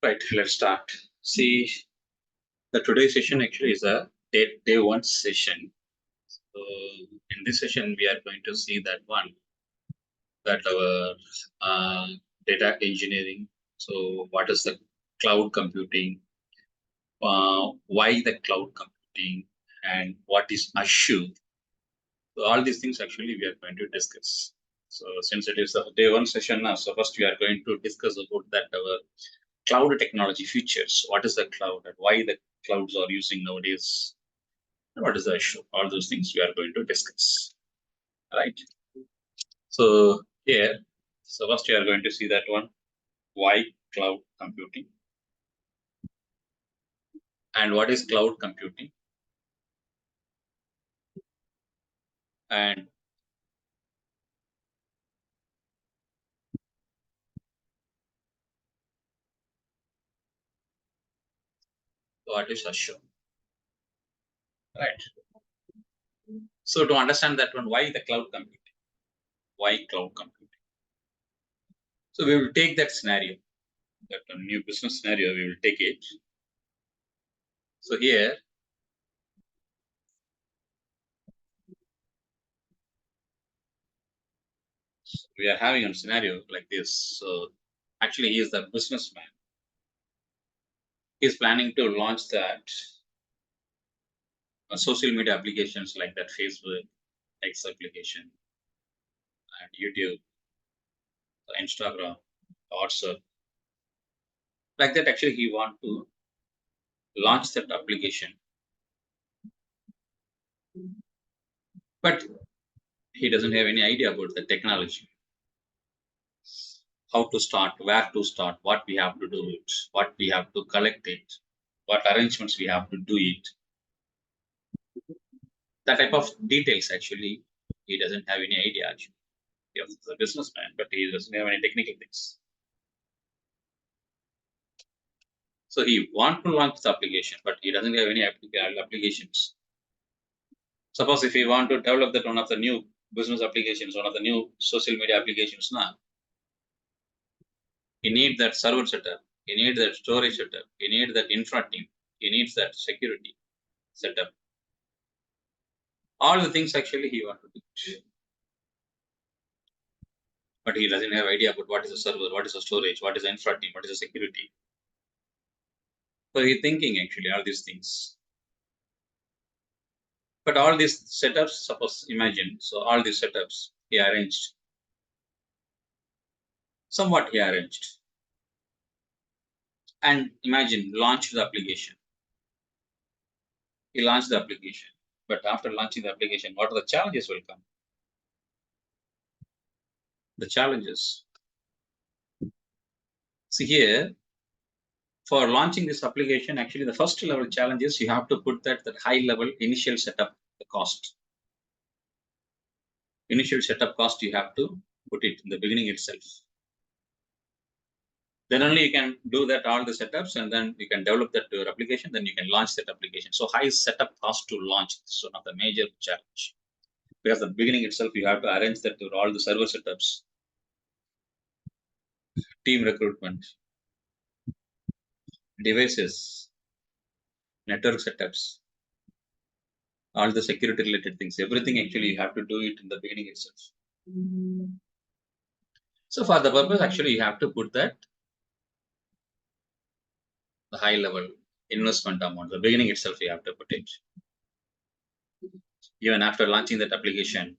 Right, let's start. See, the today's session actually is a day one session. So in this session, we are going to see that our data engineering. So what is the cloud computing? Why the cloud computing? And what is Azure? So all these things actually we are going to discuss. So since it is a day one session now, so first we are going to discuss about that our cloud technology features. What is the cloud and why the clouds are using nowadays? What is the issue? All those things we are going to discuss. Right. So here, so first we are going to see that one. Why cloud computing? And what is cloud computing? And what is Azure? Right. So to understand that one, why the cloud computing? Why cloud computing? So we will take that scenario, that a new business scenario, we will take it. So here, we are having a scenario like this. So actually, he is the businessman. He is planning to launch that social media applications like that Facebook, X application, and YouTube, Instagram, WhatsApp. Like that, actually, he want to launch that application, but he doesn't have any idea about the technology, how to start, where to start, what we have to do it, what we have to collect it, what arrangements we have to do it. That type of details, actually, he doesn't have any idea. Actually, he's a businessman, but he doesn't have any technical things. So he want to launch the application, but he doesn't have any applications. Suppose if he want to develop that one of the new business applications, one of the new social media applications now, he need that server setup, he need that storage setup, he need that infra team, he needs that security setup. All the things actually he want to do. But he doesn't have idea about what is a server, what is a storage, what is the infra team, what is the security. So he's thinking actually all these things. But all these setups, suppose imagine, so all these setups he arranged. Somewhat he arranged. And imagine launch the application. He launched the application. But after launching the application, what are the challenges will come? The challenges. See here, for launching this application, actually the first level challenge is you have to put that high level initial setup the cost. Initial setup cost you have to put it in the beginning itself. Then only you can do that all the setups, and then you can develop that to your application, then you can launch that application. So high setup cost to launch is one of the major challenge. Because the beginning itself you have to arrange that to all the server setups, team recruitment, devices, network setups, all the security related things, everything actually you have to do it in the beginning itself. So for the purpose, actually you have to put that the high level investment amount. The beginning itself you have to put it. Even after launching that application,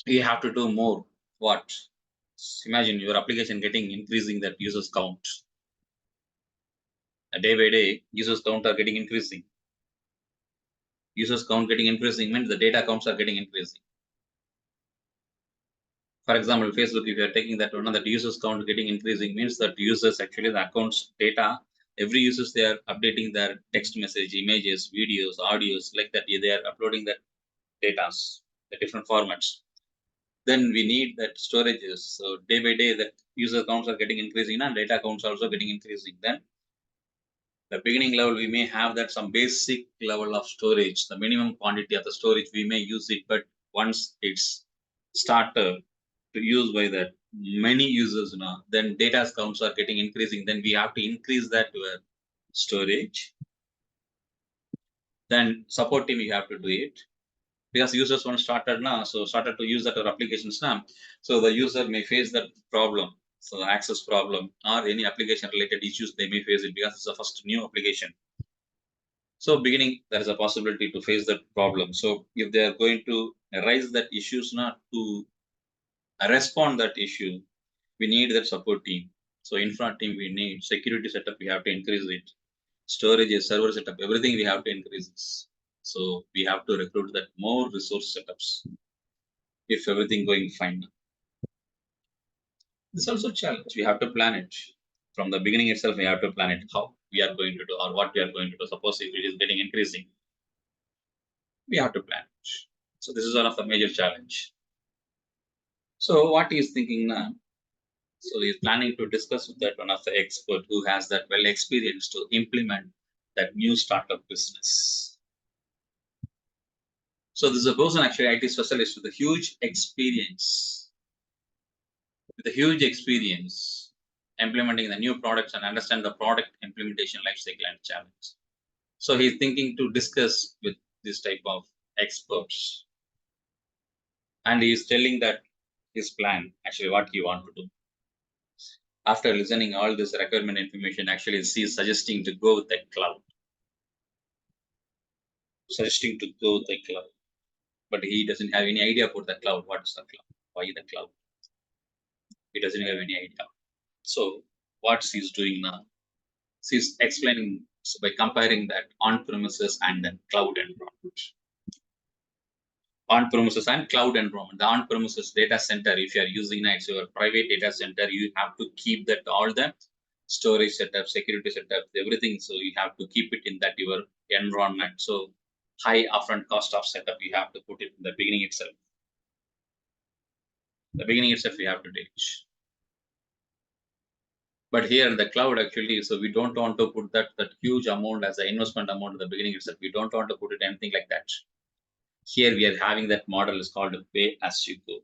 you have to do more. What? Imagine your application getting increasing that users count. Day by day, users count are getting increasing. Users count getting increasing means the data counts are getting increasing. For example, Facebook, if you are taking that one, that users count getting increasing means that users actually the accounts data, every users they are updating their text message, images, videos, audios, like that. They are uploading that data, the different formats. Then we need that storages. So day by day, the user counts are getting increasing and data counts also getting increasing. Then the beginning level, we may have that some basic level of storage, the minimum quantity of the storage, we may use it, but once it's started to use by that many users now, then data counts are getting increasing. Then we have to increase that to a storage. Then support team, you have to do it. Because users once started now, so started to use that our applications now. So the user may face that problem, so the access problem or any application related issues they may face it because it's the first new application. So beginning there is a possibility to face that problem. So if they are going to raise that issues now to respond that issue, we need that support team. So infra team we need, security setup we have to increase it, storage, server setup, everything we have to increase this. So we have to recruit that more resource setups if everything going fine. This is also a challenge. We have to plan it from the beginning itself. We have to plan it how we are going to do or what we are going to do. Suppose if it is getting increasing, we have to plan it. So this is one of the major challenge. So what he is thinking now? So he is planning to discuss with that one of the expert who has that well experience to implement that new startup business. So this is a person actually IT specialist with a huge experience. Implementing the new products and understand the product implementation lifecycle and challenge. So he's thinking to discuss with this type of experts. And he's telling that his plan, actually what he wants to do. After listening all this requirement information, actually he's suggesting to go with the cloud. But he doesn't have any idea about the cloud. What is the cloud? Why the cloud? He doesn't have any idea. So what he's doing now? She's explaining by comparing that on-premises and then cloud environment. On-premises and cloud environment. The on-premises data center, if you are using it, so your private data center, you have to keep that all the storage setup, security setup, everything. So you have to keep it in that your environment. So high upfront cost of setup, you have to put it in the beginning itself. The beginning itself, you have to teach. But here in the cloud, actually, so we don't want to put that huge amount as an investment amount in the beginning itself. We don't want to put it anything like that. Here we are having that model is called pay as you go.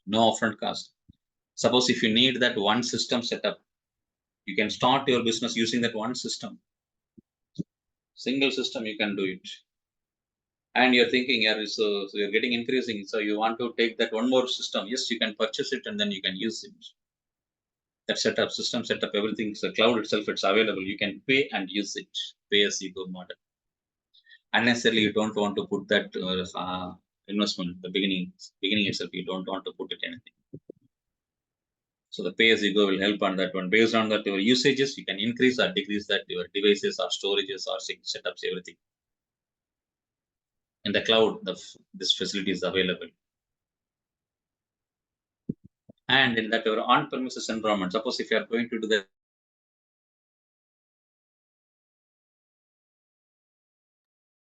No upfront cost. Suppose if you need that one system setup, you can start your business using that one system. Single system, you can do it. And you're thinking, yeah, so you're getting increasing. So you want to take that one more system. Yes, you can purchase it and then you can use it. That setup, system setup, everything. So cloud itself, it's available. You can pay and use it. Pay as you go model. Unnecessarily, you don't want to put that investment at the beginning itself. You don't want to put it anything. So the pay as you go will help on that one. Based on that, your usages, you can increase or decrease that your devices or storages or setups, everything. In the cloud, this facility is available. And in that your on-premises environment, suppose if you are going to do that.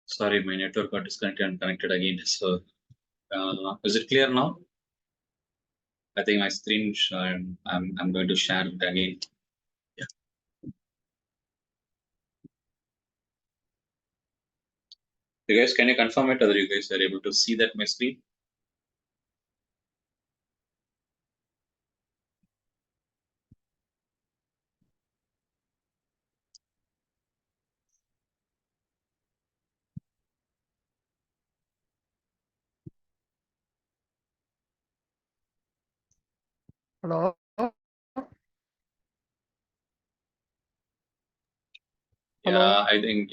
Sorry, my network got disconnected and connected again. So is it clear now? I think my screen, I'm going to share it again. Yeah. You guys, can you confirm it whether you guys are able to see that my screen? Hello. Yeah, I think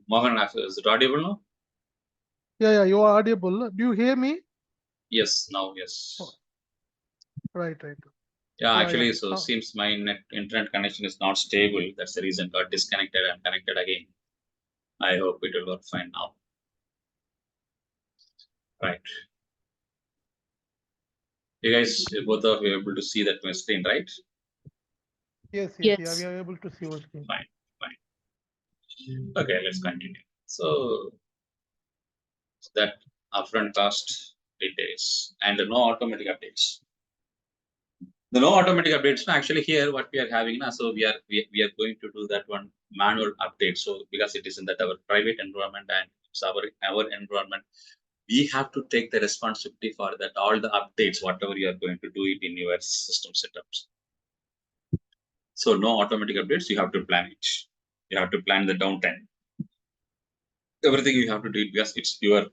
Mohan, is it audible now? Yeah, you are audible. Do you hear me? Yes, now yes. Oh, right. Yeah, actually, so seems my internet connection is not stable. That's the reason got disconnected and connected again. I hope it will work fine now. Right. You guys, both of you are able to see that my screen, right? Yes. Yeah, we are able to see your screen. Fine. Okay, let's continue. So that upfront cost details and no automatic updates. The no automatic updates. Actually, here what we are having now, so we are going to do that one manual update. So because it is in that our private environment and it's our environment, we have to take the responsibility for that, all the updates, whatever you are going to do it in your system setups. So no automatic updates, you have to plan it. You have to plan the downtime. Everything you have to do it because it's your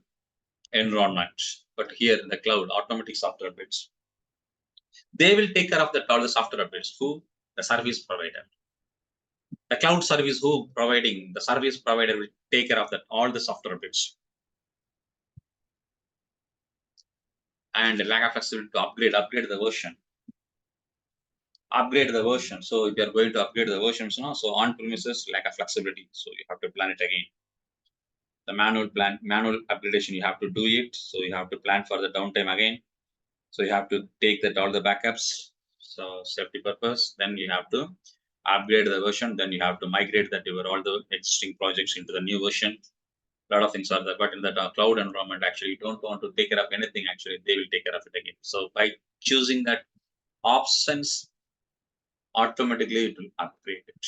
environment. But here in the cloud, automatic software updates, they will take care of that all the software updates. Who? The service provider. The cloud service who providing, the service provider will take care of that all the software updates. And lack of flexibility to upgrade the version. Upgrade the version. So if you are going to upgrade the versions now, so on premises lack of flexibility. So you have to plan it again. The manual upgradation, you have to do it. So you have to plan for the downtime again. So you have to take that all the backups. So safety purpose, then you have to upgrade the version. Then you have to migrate that your all the existing projects into the new version. A lot of things are there, but in that cloud environment, actually, you don't want to take care of anything. Actually, they will take care of it again. So by choosing that options, automatically it will upgrade it.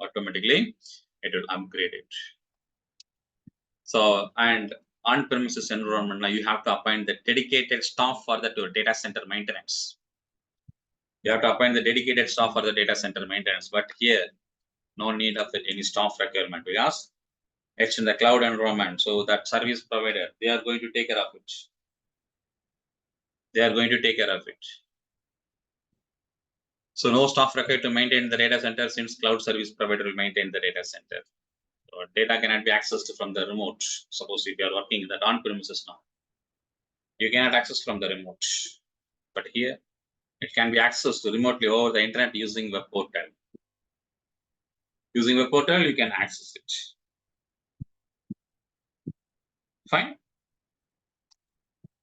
Automatically, it will upgrade it. So, and on-premises environment, now you have to appoint the dedicated staff for the data center maintenance. You have to appoint the dedicated staff for the data center maintenance. But here, no need of any staff requirement because it's in the cloud environment. So that service provider, they are going to take care of it. They are going to take care of it. So no staff required to maintain the data center since cloud service provider will maintain the data center. So data cannot be accessed from the remote. Suppose if you are working in that on-premises now, you cannot access from the remote. But here, it can be accessed remotely over the internet using web portal. Using web portal, you can access it. Fine.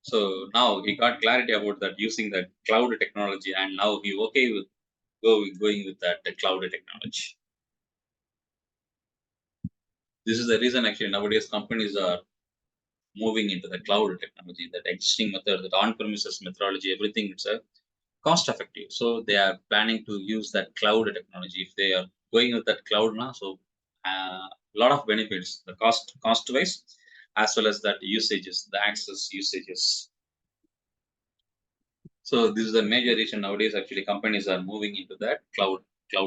So now he got clarity about that using the cloud technology, and now he okay with going with that the cloud technology. This is the reason actually nowadays companies are moving into the cloud technology, that existing method, that on-premises methodology, everything it's a cost effective. So they are planning to use that cloud technology. If they are going with that cloud now, so a lot of benefits, the cost wise, as well as that usages, the access usages. So this is the major reason nowadays actually companies are moving into that cloud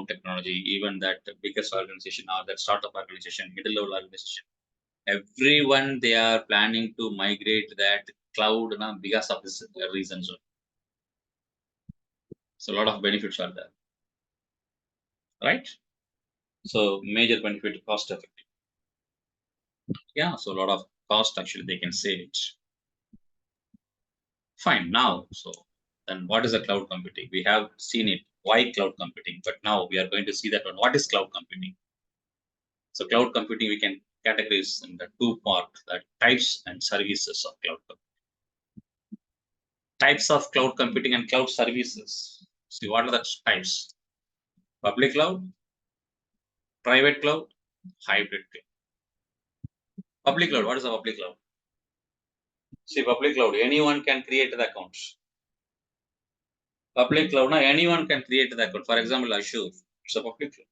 technology. Even that biggest organization or that startup organization, middle level organization, everyone they are planning to migrate that cloud now because of this reasons. So a lot of benefits are there, right? So major benefit, cost effective. Yeah, so a lot of cost actually they can save it. Fine. Now, so then what is a cloud computing? We have seen it. Why cloud computing? But now we are going to see that one. What is cloud computing? So cloud computing we can categorize in the two parts, the types and services of cloud computing. Types of cloud computing and cloud services. See what are the types? Public cloud, private cloud, hybrid cloud. Public cloud. What is a public cloud? See, public cloud, anyone can create the accounts. Public cloud, now anyone can create the account. For example, Azure, it's a public cloud.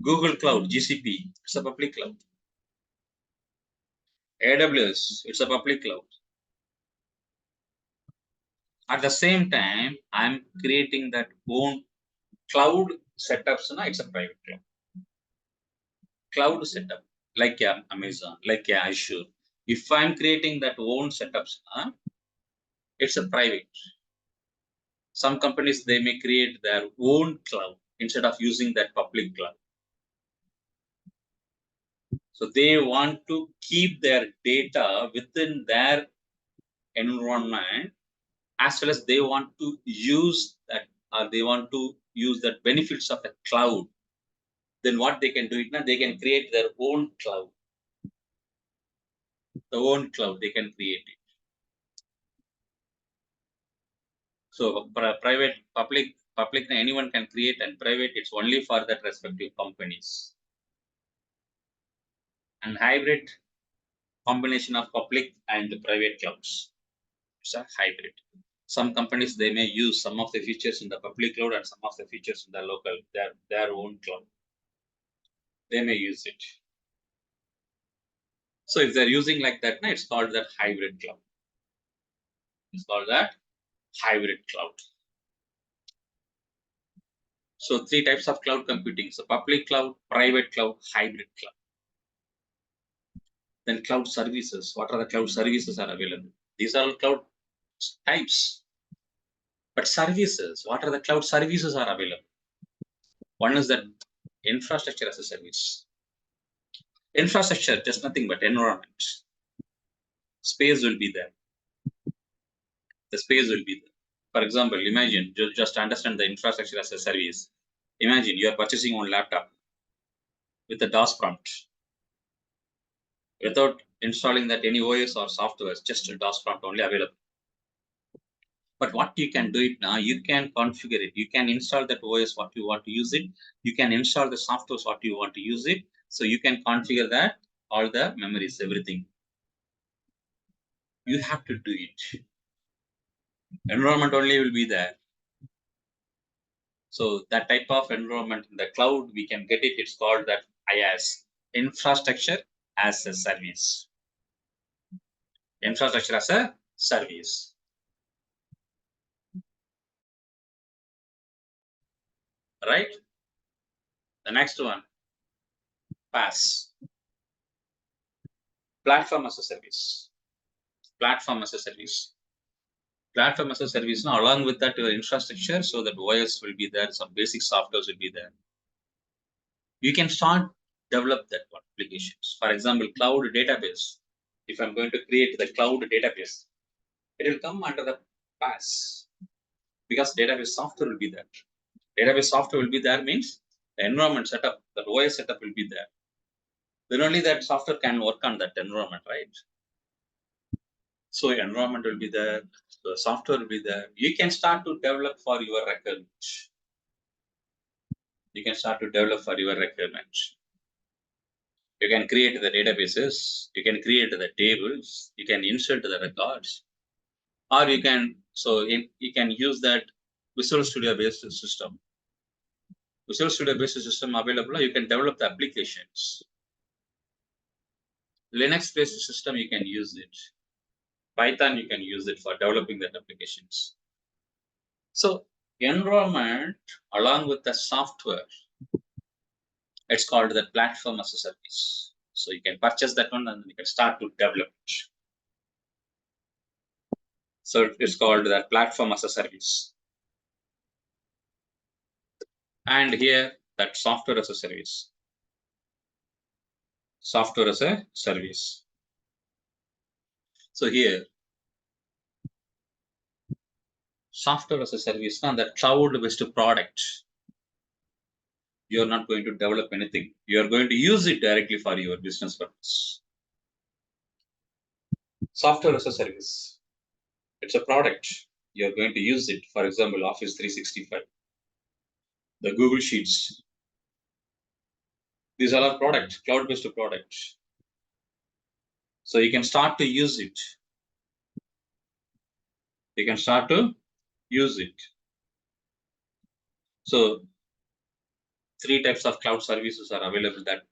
Google Cloud, GCP, it's a public cloud. AWS, it's a public cloud. At the same time, I'm creating that own cloud setups. Now it's a private cloud. Cloud setup, like Amazon, like Azure. If I'm creating that own setups, it's a private. Some companies, they may create their own cloud instead of using that public cloud. So they want to keep their data within their environment, as well as they want to use that, or they want to use the benefits of a cloud. Then what they can do it now, they can create their own cloud. The own cloud, they can create it. So private, public, anyone can create, and private, it's only for that respective companies. And hybrid, combination of public and private clouds. It's a hybrid. Some companies, they may use some of the features in the public cloud and some of the features in the local, their own cloud. They may use it. So if they're using like that, it's called that hybrid cloud. It's called that hybrid cloud. So 3 types of cloud computing. So public cloud, private cloud, hybrid cloud. Then cloud services. What are the cloud services are available? These are all cloud types. But services, what are the cloud services are available? One is that infrastructure as a service. Infrastructure, just nothing but environment. Space will be there. The space will be there. For example, imagine, just understand the infrastructure as a service. Imagine you are purchasing one laptop with a DOS prompt without installing that any OS or software, just a DOS prompt only available. But what you can do it now, you can configure it. You can install that OS what you want to use it. You can install the software what you want to use it. So you can configure that, all the memories, everything. You have to do it. Environment only will be there. So that type of environment in the cloud, we can get it. It's called that IaaS, infrastructure as a service. Infrastructure as a service. Right? The next one, PaaS, platform as a service. Platform as a service. Platform as a service. Now, along with that, your infrastructure, so that OS will be there, some basic softwares will be there. You can start develop that applications. For example, cloud database. If I'm going to create the cloud database, it will come under the PaaS because database software will be there. Database software will be there means the environment setup, the OS setup will be there. Then only that software can work on that environment, right? So environment will be there, the software will be there. You can start to develop for your requirement. You can start to develop for your requirement. You can create the databases, you can create the tables, you can insert the records, or you can, you can use that Visual Studio based system. Visual Studio based system available, you can develop the applications. Linux based system, you can use it. Python, you can use it for developing that applications. So environment along with the software, it's called the platform as a service. So you can purchase that one and you can start to develop it. So it's called that platform as a service. And here that software as a service. Software as a service. So here, software as a service, now that cloud-based product, you're not going to develop anything. You're going to use it directly for your business purpose. Software as a service. It's a product. You're going to use it. For example, Office 365, the Google Sheets. These are our products, cloud-based products. So you can start to use it. You can start to use it. So 3 types of cloud services are available, that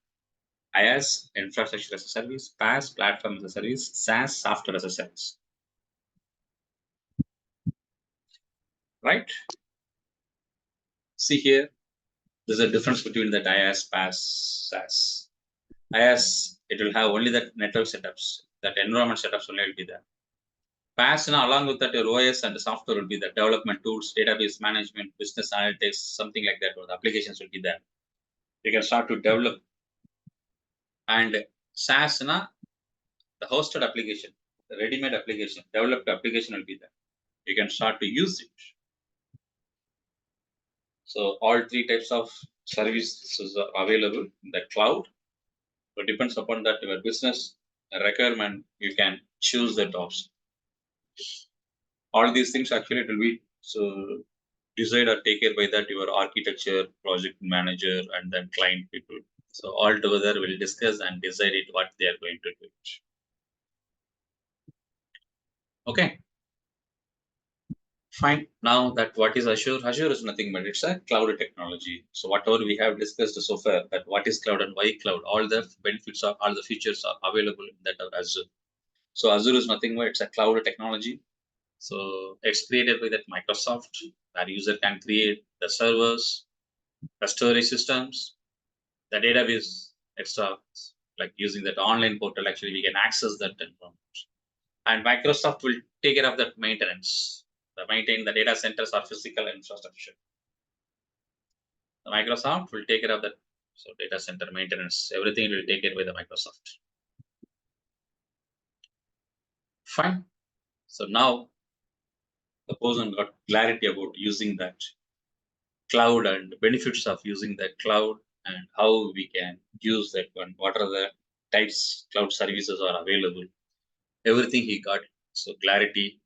IaaS, infrastructure as a service, PaaS, platform as a service, SaaS, software as a service. Right? See here, there's a difference between that IaaS, PaaS, SaaS. IaaS, it will have only that network setups, that environment setups only will be there. PaaS, now along with that, your OS and the software will be the development tools, database management, business analytics, something like that, or the applications will be there. You can start to develop. And SaaS, the hosted application, the ready-made application, developed application will be there. You can start to use it. So all 3 types of services are available in the cloud. So it depends upon that your business requirement, you can choose that option. All these things actually it will be decide or take care by that your architecture, project manager, and then client people. So all together we'll discuss and decide it what they are going to do. Okay. Fine. Now that what is Azure? Azure is nothing but it's a cloud technology. So whatever we have discussed so far, that what is cloud and why cloud, all the benefits are, all the features are available in that of Azure. So Azure is nothing but it's a cloud technology. So it's created by that Microsoft, where user can create the servers, the storage systems, the database, extra, like using that online portal. Actually, we can access that information, and Microsoft will take care of that maintenance. The maintain the data centers or physical infrastructure. The Microsoft will take care of that. So data center maintenance, everything will take care by the Microsoft. Fine. So now the person got clarity about using that cloud and benefits of using the cloud and how we can use that one. What are the types cloud services are available? Everything he got. So clarity.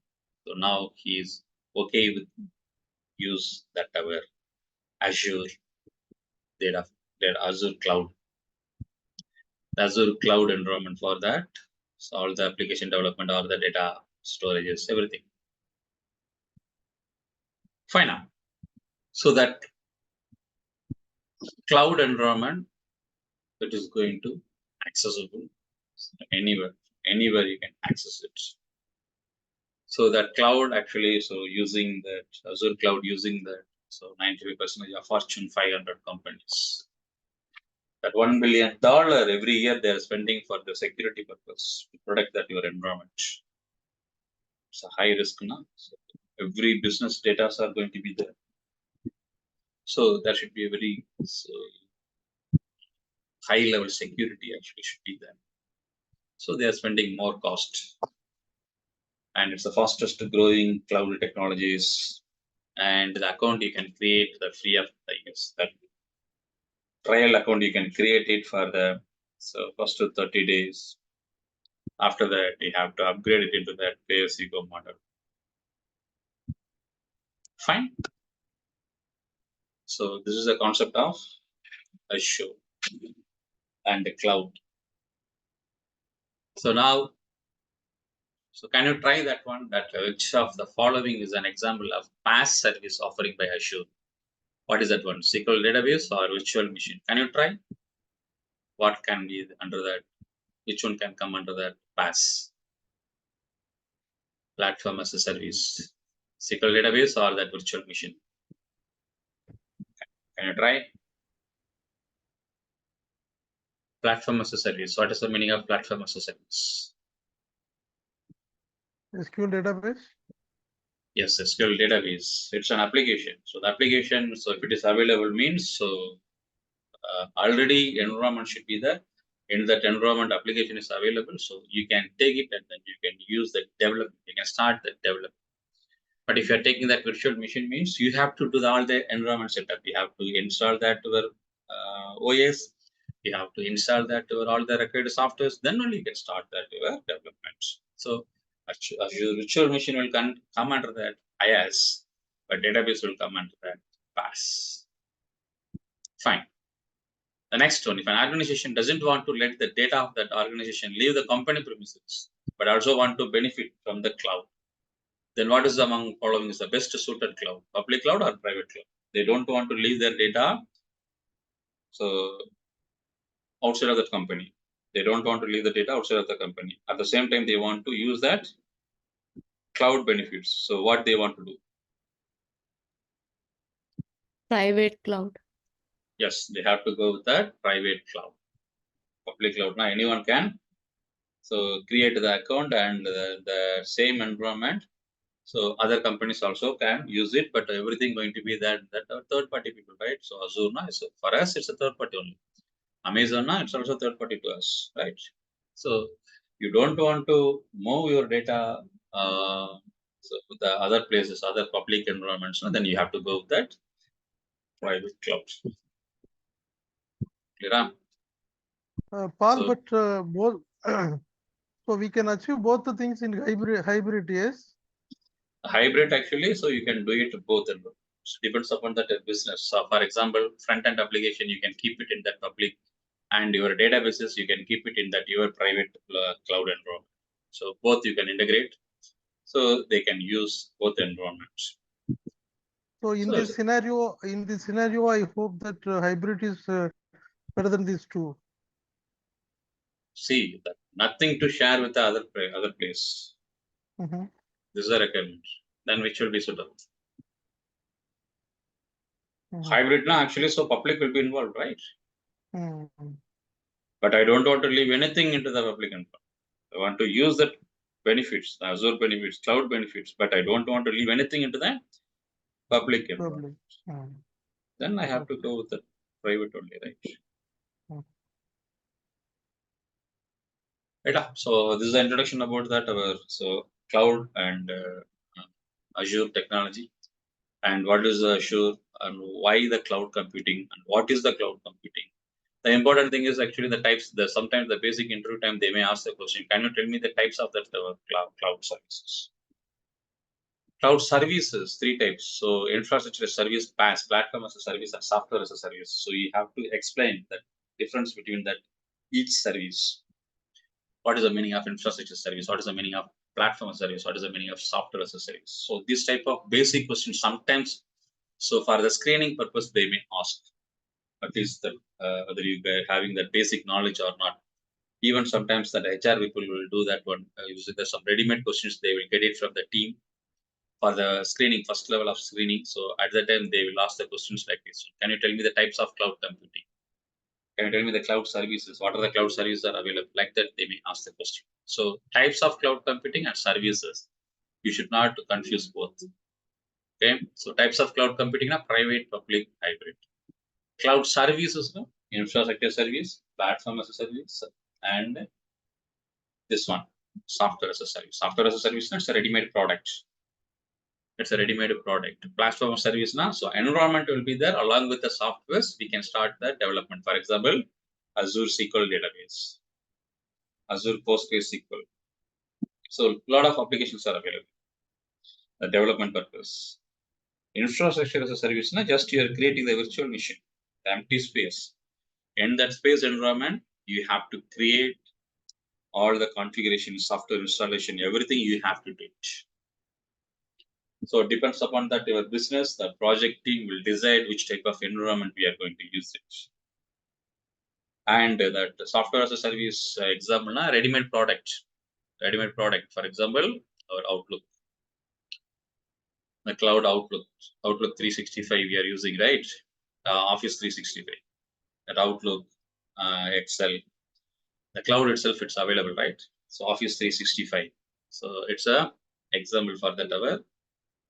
So now he is okay with use that our Azure data, their Azure cloud, Azure cloud environment for that. So all the application development, all the data storages, everything. Fine now. So that cloud environment that is going to accessible anywhere you can access it. So that cloud actually, so using that Azure cloud, using that, so 95% of Fortune 500 companies. That $1 billion every year they are spending for the security purpose to protect that your environment. It's a high risk now. So every business data are going to be there. So there should be a very high level security actually should be there. So they are spending more cost. And it's the fastest growing cloud technologies. And the account you can create the free of, I guess, that trial account you can create it for the first 30 days. After that, you have to upgrade it into that pay-as-you-go model. Fine. So this is the concept of Azure and the cloud. So now, so can you try that one? That which of the following is an example of PaaS service offering by Azure? What is that one? SQL database or virtual machine? Can you try? What can be under that? Which one can come under that PaaS? Platform as a service. SQL database or that virtual machine? Can you try? Platform as a service. What is the meaning of platform as a service? SQL database? Yes, SQL database. It's an application. So the application, so if it is available means, so already environment should be there. In that environment, application is available. So you can take it and then you can use the development. You can start the development. But if you're taking that virtual machine means you have to do all the environment setup. You have to install that to your OS. You have to install that to all the required softwares. Then only you can start that your development. So Azure virtual machine will come under that IaaS, but database will come under that PaaS. Fine. The next one, if an organization doesn't want to let the data of that organization leave the company premises, but also want to benefit from the cloud, then what is among following is the best suited cloud, public cloud or private cloud? They don't want to leave their data so outside of that company. They don't want to leave the data outside of the company. At the same time, they want to use that cloud benefits. So what they want to do? Private cloud. Yes, they have to go with that private cloud. Public cloud, now anyone can. So create the account and the same environment. So other companies also can use it, but everything going to be that third party people, right? So Azure, so for us, it's a third party only. Amazon, it's also third party to us, right? So you don't want to move your data so the other places, other public environments, then you have to go with that private cloud. Clear? Paul, So- but both, so we can achieve both the things in hybrid, yes? Hybrid actually, so you can do it both environments. Depends upon that business. So for example, front-end application, you can keep it in that public, and your databases, you can keep it in that your private cloud environment. So both you can integrate. So they can use both environments. So in So this scenario, I hope that hybrid is better than these two. see that nothing to share with the other place. Mhm. This is a requirement. Then which will be suitable? Mhm. Hybrid now actually, so public will be involved, right? Mhm. But I don't want to leave anything into the public environment. I want to use the benefits, the Azure benefits, cloud benefits, but I don't want to leave anything into the public environment. Probably. Mhm. Then I have to Okay. go with the private only, right? Mhm. Right. So this is the introduction about that so cloud and Azure technology, and what is the Azure and why the cloud computing and what is the cloud computing. The important thing is actually the types. Sometimes the basic interview time they may ask the question, can you tell me the types of that cloud services? Cloud services, three types. So infrastructure as service, PaaS, platform as a service, and software as a service. So you have to explain the difference between that each service. What is the meaning of infrastructure service? What is the meaning of platform as a service? What is the meaning of software as a service? So this type of basic questions sometimes. So for the screening purpose, they may ask at least that whether you are having that basic knowledge or not. Even sometimes that HR people will do that one. Using some ready-made questions, they will get it from the team for the screening, first level of screening. So at that time, they will ask the questions like this. Can you tell me the types of cloud computing? Can you tell me the cloud services? What are the cloud services that are available? Like that, they may ask the question. So types of cloud computing and services. You should not confuse both. Okay. So types of cloud computing are private, public, hybrid. Cloud services, no? Infrastructure service, platform as a service, and this one, software as a service. Software as a service, it's a ready-made product. It's a ready-made product. Platform service now. So environment will be there along with the softwares. We can start the development. For example, Azure SQL database, Azure PostgreSQL. So a lot of applications are available. The development purpose. Infrastructure as a service, now just you are creating the virtual machine, the empty space. In that space environment, you have to create all the configuration, software installation, everything you have to do it. So it depends upon that your business, the project team will decide which type of environment we are going to use it. And that software as a service example, ready-made product. Ready-made product, for example, our Outlook. The cloud Outlook, Outlook 365 we are using, right? Office 365, that Outlook, Excel. The cloud itself, it's available, right? So Office 365. So it's a example for that our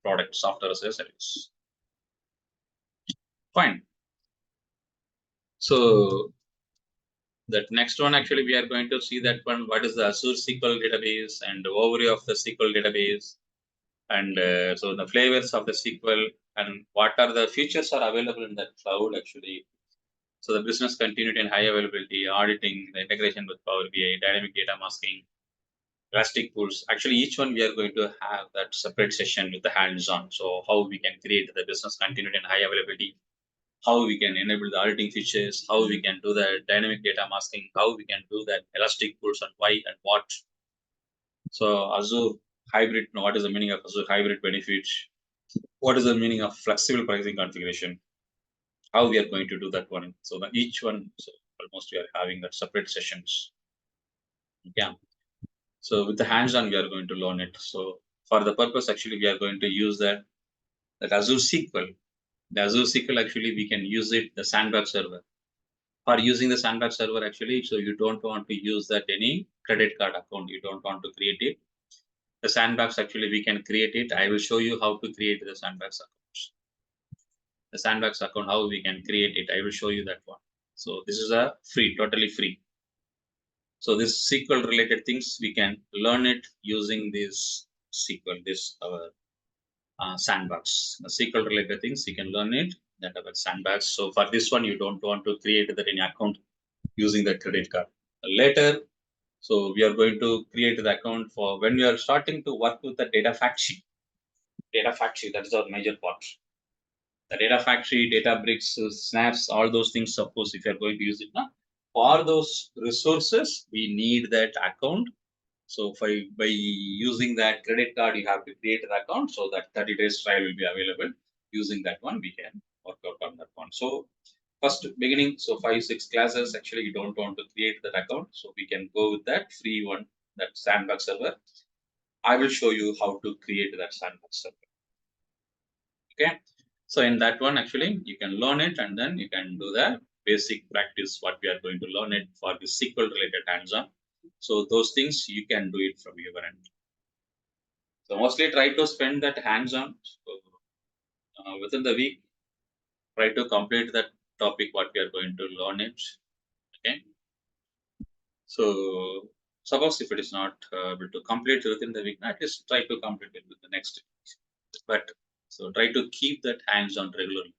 product, software as a service. Fine. So that next one, actually, we are going to see that one, what is the Azure SQL database and the overview of the SQL database. And so the flavors of the SQL and what are the features are available in that cloud, actually. So the business continuity and high availability, auditing, the integration with Power BI, dynamic data masking, elastic pools. Actually, each one we are going to have that separate session with the hands-on. So how we can create the business continuity and high availability, how we can enable the auditing features, how we can do the dynamic data masking, how we can do that elastic pools and why and what. So Azure hybrid, what is the meaning of Azure hybrid benefits? What is the meaning of flexible pricing configuration? How we are going to do that one. So each one, so almost we are having that separate sessions. Yeah. So with the hands-on, we are going to learn it. So for the purpose, actually, we are going to use that Azure SQL. The Azure SQL, actually, we can use it, the Sandbox server. For using the Sandbox server, actually, so you don't want to use that any credit card account. You don't want to create it. The Sandbox, actually, we can create it. I will show you how to create the Sandbox accounts. The Sandbox account, how we can create it. I will show you that one. So this is a free, totally free. So this SQL related things, we can learn it using this SQL, this our Sandbox. The SQL related things, you can learn it that about Sandbox. So for this one, you don't want to create that any account using the credit card. Later, so we are going to create the account for when we are starting to work with the data factory. Data factory, that is our major part. The data factory, Databricks, Snaps, all those things, suppose if you are going to use it now, for those resources, we need that account So by using that credit card, you have to create an account so that 30 days trial will be available. Using that one, we can work out on that one. So first beginning, so 5-6 classes, actually you don't want to create that account. So we can go with that free one, that Sandbox server. I will show you how to create that Sandbox server. Okay. So in that one, actually, you can learn it and then you can do the basic practice, what we are going to learn it for the SQL related hands-on. So those things you can do it from your end. So mostly try to spend that hands-on. So, within the week, try to complete that topic, what we are going to learn it. Okay. So suppose if it is not able to complete within the week, at least try to complete it with the next week. But so try to keep that hands-on regularly.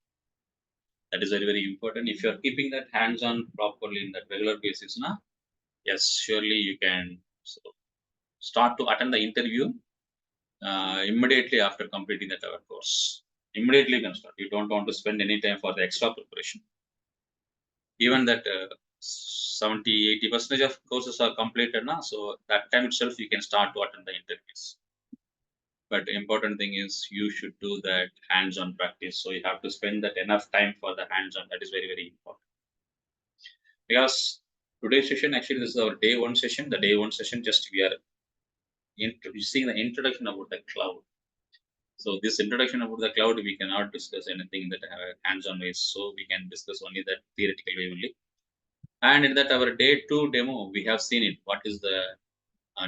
That is very, very important. If you are keeping that hands-on properly in that regular basis, yes, surely you can start to attend the interview immediately after completing that our course. Immediately you can start. You don't want to spend any time for the extra preparation. Even that 70-80% of courses are completed now, so that time itself you can start to attend the interviews. But the important thing is you should do that hands-on practice. So you have to spend that enough time for the hands-on. That is very, very important. Because today's session, actually, this is our day one session. The day one session, just we are introducing the introduction about the cloud. So this introduction about the cloud, we cannot discuss anything that hands-on ways. So we can discuss only that theoretical way only. And in that our day two demo, we have seen it. What is the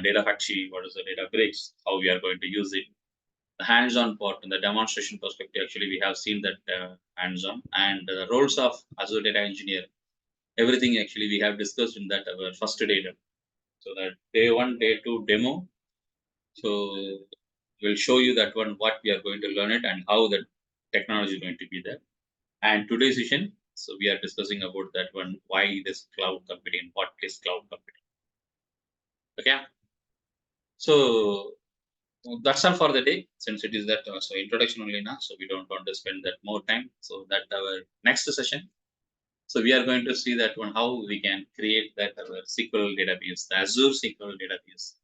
data factory? What is the data bricks? How we are going to use it? The hands-on part in the demonstration perspective, actually, we have seen that hands-on and the roles of Azure Data Engineer. Everything actually we have discussed in that our first data. So that day one, day two demo. So we'll show you that one, what we are going to learn it and how the technology is going to be there. And today's session, so we are discussing about that one, why this cloud computing, what is cloud computing. Okay. So that's all for the day, since it is that so introduction only now, so we don't want to spend that more time. So that our next session. So we are going to see that one, how we can create that our SQL database, the Azure SQL database.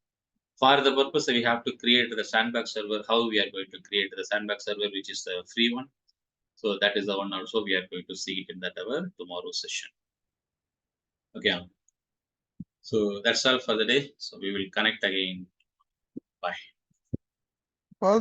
For the purpose, we have to create the Sandbox server. How we are going to create the Sandbox server, which is the free one. So that is the one also we are going to see it in that our tomorrow session. Okay. So that's all for the day. So we will connect again. Bye. All